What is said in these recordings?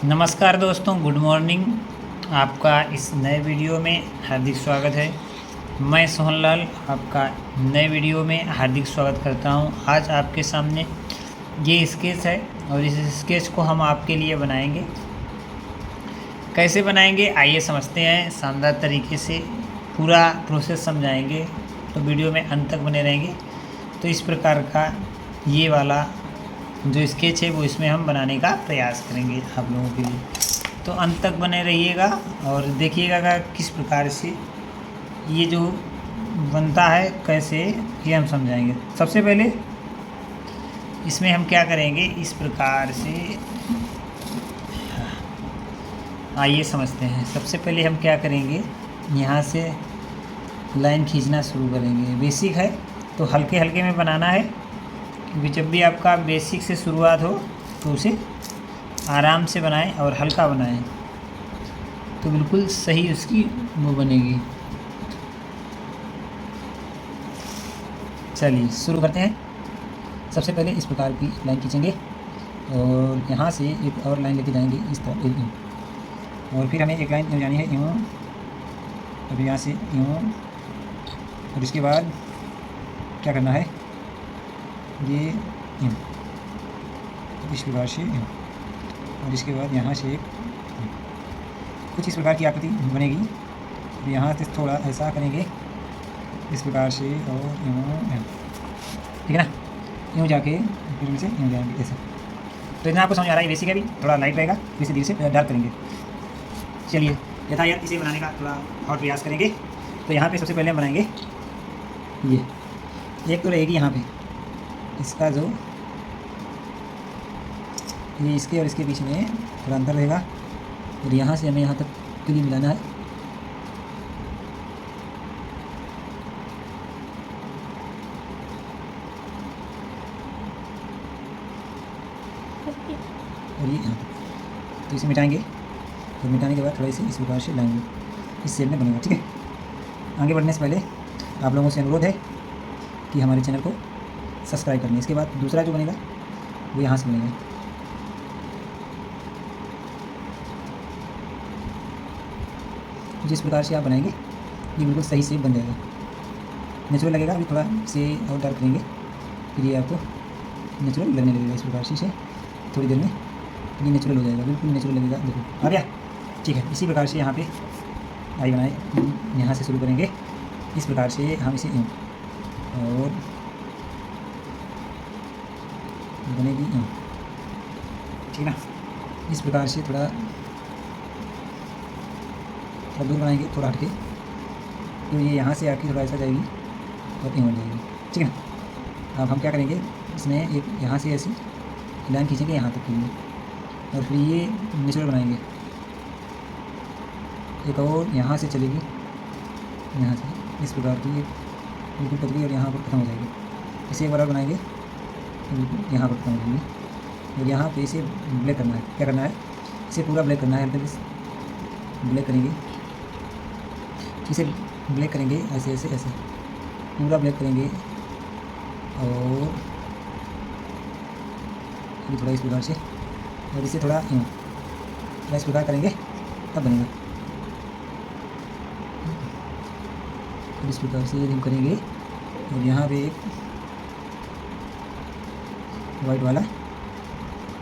नमस्कार दोस्तों, good morning. आपका इस नए वीडियो में हार्दिक स्वागत है। मैं सोहनलाल आपका नए वीडियो में हार्दिक स्वागत करता हूं। आज आपके सामने ये स्केच है और इस स्केच को हम आपके लिए बनाएंगे। कैसे बनाएंगे आइए समझते हैं। शानदार तरीके से पूरा प्रोसेस समझाएंगे, तो वीडियो में अंत तक बने रहेंगे। तो इस प्रकार का ये वाला जो स्केच है वो इसमें हम बनाने का प्रयास करेंगे आप लोगों के लिए। तो अंत तक बने रहिएगा और देखिएगा किस प्रकार से ये जो बनता है, कैसे ये हम समझाएंगे। सबसे पहले इसमें हम क्या करेंगे, इस प्रकार से आइए समझते हैं। सबसे पहले हम क्या करेंगे, यहाँ से लाइन खींचना शुरू करेंगे। बेसिक है तो हल्के हल्के में बनाना है, क्योंकि जब भी आपका बेसिक से शुरुआत हो तो उसे आराम से बनाएं और हल्का बनाएं, तो बिल्कुल सही उसकी वो बनेगी। चलिए शुरू करते हैं। सबसे पहले इस प्रकार की लाइन खींचेंगे और यहाँ से एक और लाइन लेके जाएंगे इस तरह, और फिर हमें एक लाइन जानी है यूँ, और यहाँ से यूँ, और इसके बाद क्या करना है, ये यूँ, इस प्रकार से यूँ, और इसके बाद यहाँ से एक कुछ इस प्रकार की आकृति बनेगी। तो यहाँ से थोड़ा ऐसा करेंगे इस प्रकार से, और यूँ, ठीक है ना, यूँ जाके फिर इनसे यूँ जाएंगे ऐसा। तो इतना आपको समझ आ रहा है। बेसिक है, भी थोड़ा लाइट रहेगा, इसे धीरे से डार्क करेंगे। चलिए यथायथ इसे बनाने का थोड़ा और प्रयास करेंगे। तो यहाँ पे सबसे पहले हम बनाएंगे ये एक तो रहेगी यहाँ पे इसका जो ये इसके और इसके बीच में थोड़ा अंतर रहेगा, और यहाँ से हमें यहाँ तक के लिए मिलाना है। और ये यहाँ तक, तो इसे मिटाएंगे, और मिटाने के बाद थोड़ा इसे इस प्रकार से लाएंगे, इस शेप में बनेगा। ठीक है, आगे बढ़ने से पहले आप लोगों से अनुरोध है कि हमारे चैनल को सब्सक्राइब कर लें। इसके बाद दूसरा जो बनेगा वो यहाँ से बनेगा। जिस प्रकार से आप बनाएंगे ये बिल्कुल सही से बन जाएगा, नेचुरल लगेगा। अभी थोड़ा से और डार्क करेंगे, फिर ये आपको नेचुरल लगने लगेगा। इस प्रकार से थोड़ी देर में ये नेचुरल हो जाएगा, बिल्कुल नेचुरल लगेगा। देखो आ गया, ठीक है। इसी प्रकार से यहाँ पे आई बनाए, यहाँ से शुरू करेंगे इस प्रकार से हम इसे यूँ, और बनेगी यूँ, ठीक है ना। इस प्रकार से थोड़ा दूर बनाएंगे, थोड़ा हटके, तो ये यहाँ से आके थोड़ा ऐसा जाएगी और यूँ बन जाएगी, ठीक है ना। अब हम क्या करेंगे, इसमें एक यहाँ से ऐसी लाइन खींचेंगे यहाँ तक के लिए, और फिर ये नेचुरल बनाएंगे। एक और यहाँ से चलेगी, यहाँ से इस प्रकार की बिल्कुल पतली, और यहाँ पर खत्म हो जाएगी। इसे एक बार और बनाएंगे, बिल्कुल यहाँ पर खत्म हो जाएगी। और यहाँ पे इसे ब्लैक करना है। क्या करना है, इसे पूरा ब्लैक करना है। ब्लैक करेंगे, इसे ब्लैक करेंगे ऐसे ऐसे ऐसे, पूरा ब्लैक करेंगे, और अभी थोड़ा इस प्रकार से, और इसे थोड़ा इस प्रकार करेंगे तब बनेगा। इस प्रकार से ये हम करेंगे, और यहाँ पे एक वाइट वाला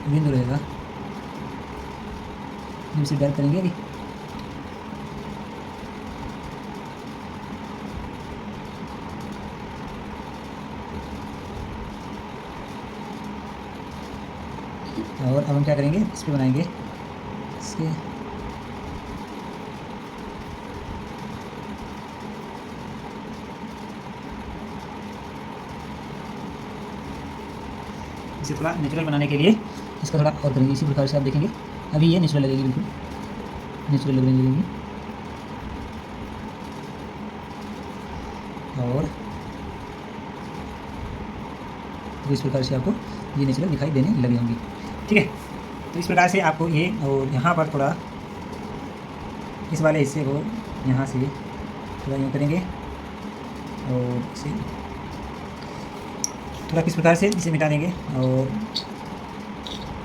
बिंदु रहेगा, इसे डार्क करेंगे अभी। और अब हम क्या करेंगे, इस पर बनाएंगे इसके इसे थोड़ा नेचुरल बनाने के लिए इसका थोड़ा और करेंगे। इसी प्रकार से आप देखेंगे अभी ये नेचुरल लगेगी, बिल्कुल नेचुरल लगने लगेगी। और तो इस प्रकार से आपको ये नेचुरल दिखाई देने लगे होंगी, ठीक है। तो इस प्रकार से आपको ये, और यहाँ पर थोड़ा इस वाले हिस्से को यहाँ से थोड़ा यूँ करेंगे, और इसे थोड़ा किस प्रकार से इसे मिटा देंगे, और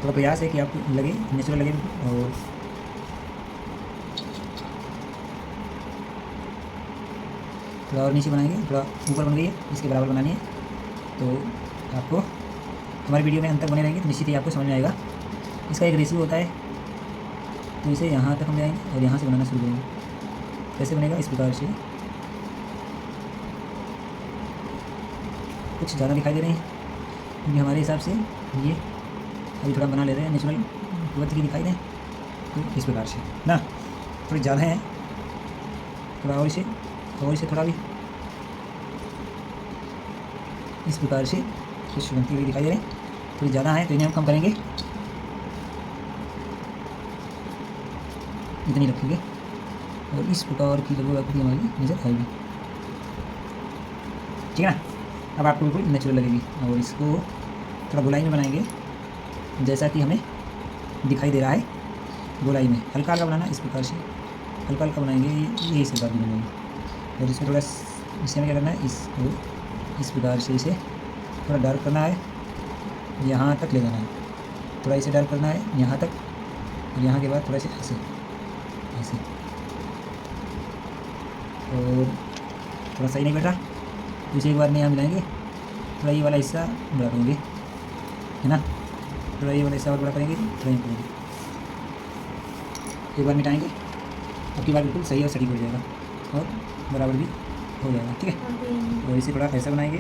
थोड़ा प्रयास है कि आपको लगे नेचुरल लगे और थोड़ा और नीचे बनाएंगे, थोड़ा ऊपर बन गई है, इसके बराबर बनानी है। तो आपको हमारी वीडियो में अंतर बने रहेंगे तो निश्चित ही आपको समझ में आएगा। इसका एक रेशियो होता है, तो इसे यहाँ तक हम जाएंगे और यहाँ से बनाना शुरू करेंगे। कैसे बनेगा? इस प्रकार से। कुछ ज़्यादा दिखाई दे रहे हैं क्योंकि हमारे हिसाब से ये अभी थोड़ा बना ले रहे हैं नेचुरल वक्त की दिखाई दें, तो इस प्रकार से ना थोड़ी ज़्यादा है, थोड़ा और इसे थोड़ा भी इस प्रकार से कुछ बनती हुई दिखाई दे रहे हैं, थोड़ी ज़्यादा है तो इन्हें हम कम करेंगे, इतनी रखेंगे और इस प्रकार की लगभग आकृति हमारी नज़र आएगी। ठीक है ना? अब आपको बिल्कुल नेचुरल लगेगी। और इसको थोड़ा गोलाई में बनाएंगे जैसा कि हमें दिखाई दे रहा है। गोलाई में हल्का हल्का बनाना, इस प्रकार से हल्का हल्का बनाएंगे, ये इस प्रकार की बनेगी। और इसमें थोड़ा इसे हमें क्या करना है, इसको इस प्रकार से इसे थोड़ा डार्क करना है, यहाँ तक ले जाना है, थोड़ा इसे डार्क करना है यहाँ तक, और यहाँ के बाद थोड़ा से ऐसे ऐसे, और थोड़ा सही नहीं बैठा तो इसे एक बार में यहाँ मिलाएंगे, थोड़ा ये वाला हिस्सा बड़ा करेंगे, है ना, थोड़ा ये वाला हिस्सा और बड़ा करेंगे, थोड़ा यहाँ करेंगे, एक बार मिटाएंगे, अब की बार बिल्कुल सही और सटीक हो जाएगा और बराबर भी हो जाएगा। ठीक है? और इसे थोड़ा ऐसा बनाएंगे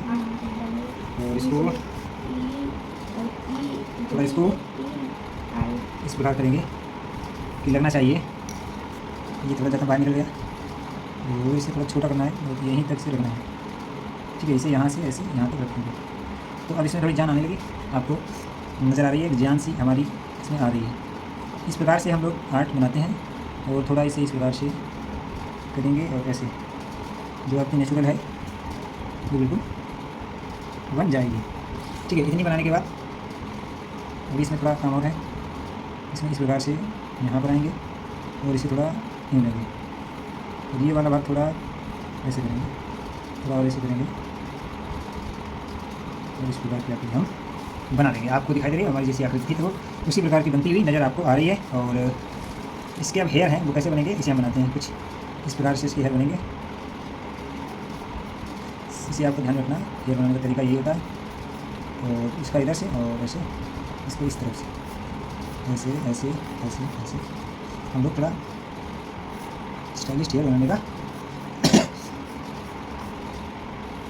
और इसको थोड़ा इसको इस प्रकार करेंगे कि लगना चाहिए ये थोड़ा ज़्यादा बाहर निकल गया, और इसे थोड़ा छोटा करना है और यहीं तक से रखना है। ठीक है? इसे यहाँ से ऐसे यहाँ तक रखेंगे। तो अब इसमें थोड़ी जान आने लगी, आपको नज़र आ रही है, जान सी हमारी इसमें आ रही है। इस प्रकार से हम लोग आर्ट बनाते हैं और थोड़ा इसे इस प्रकार से करेंगे और ऐसे जो आपकी नेचुरल है वो बिल्कुल बन जाएगी। ठीक है? इतनी बनाने के बाद अभी इसमें थोड़ा काम और है, इसमें इस प्रकार से यहाँ पर आएंगे और इसे थोड़ा यूँ लेंगे और ये वाला भाग थोड़ा ऐसे करेंगे, थोड़ा और ऐसे करेंगे और इस प्रकार की आकृति हम बना देंगे। आपको दिखाई दे रही है हमारी जैसी आकृति थी तो उसी प्रकार की बनती हुई नज़र आपको आ रही है। और इसके अब हेयर हैं वो कैसे बनेंगे, इसे हम बनाते हैं कुछ इस प्रकार से इसके हेयर बनेंगे। इसे आपको ध्यान रखना, हेयर बनाने का तरीका यही होता है। और इसका इधर से और ऐसे, इसको इस तरफ से ऐसे ऐसे ऐसे ऐसे हम लोग थोड़ा स्टाइलिश हेयर बनाने का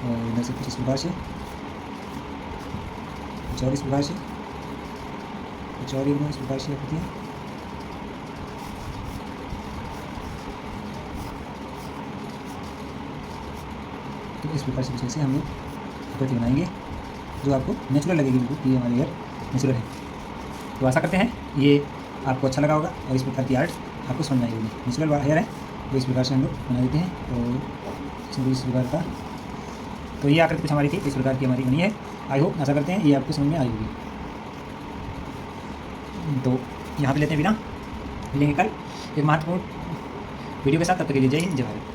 और इधर से कुछ इस प्रकार से, कुछ और इस प्रकार से, कुछ और इस प्रकार से होती है। तो इस प्रकार से कुछ ऐसे हम लोग आकृति बनाएंगे जो आपको नेचुरल लगेगी, बिल्कुल ये हमारे हेयर नेचुरल है। तो आशा करते हैं ये आपको अच्छा लगा होगा और इस प्रकार की आर्ट आपको समझ में आई होगी। नेचुरल हेयर है तो इस प्रकार से हम लोग बना देते हैं और इसमें इस प्रकार का, तो ये आकृति कुछ हमारी थी, इस प्रकार की हमारी बनी है। आई होप, आशा करते हैं ये आपको समझ में आई होगी। तो यहाँ पे लेते हैं विदा, मिलेंगे कल एक महत्वपूर्ण वीडियो के साथ, तब तक के लिए जय हिंद जय भारत।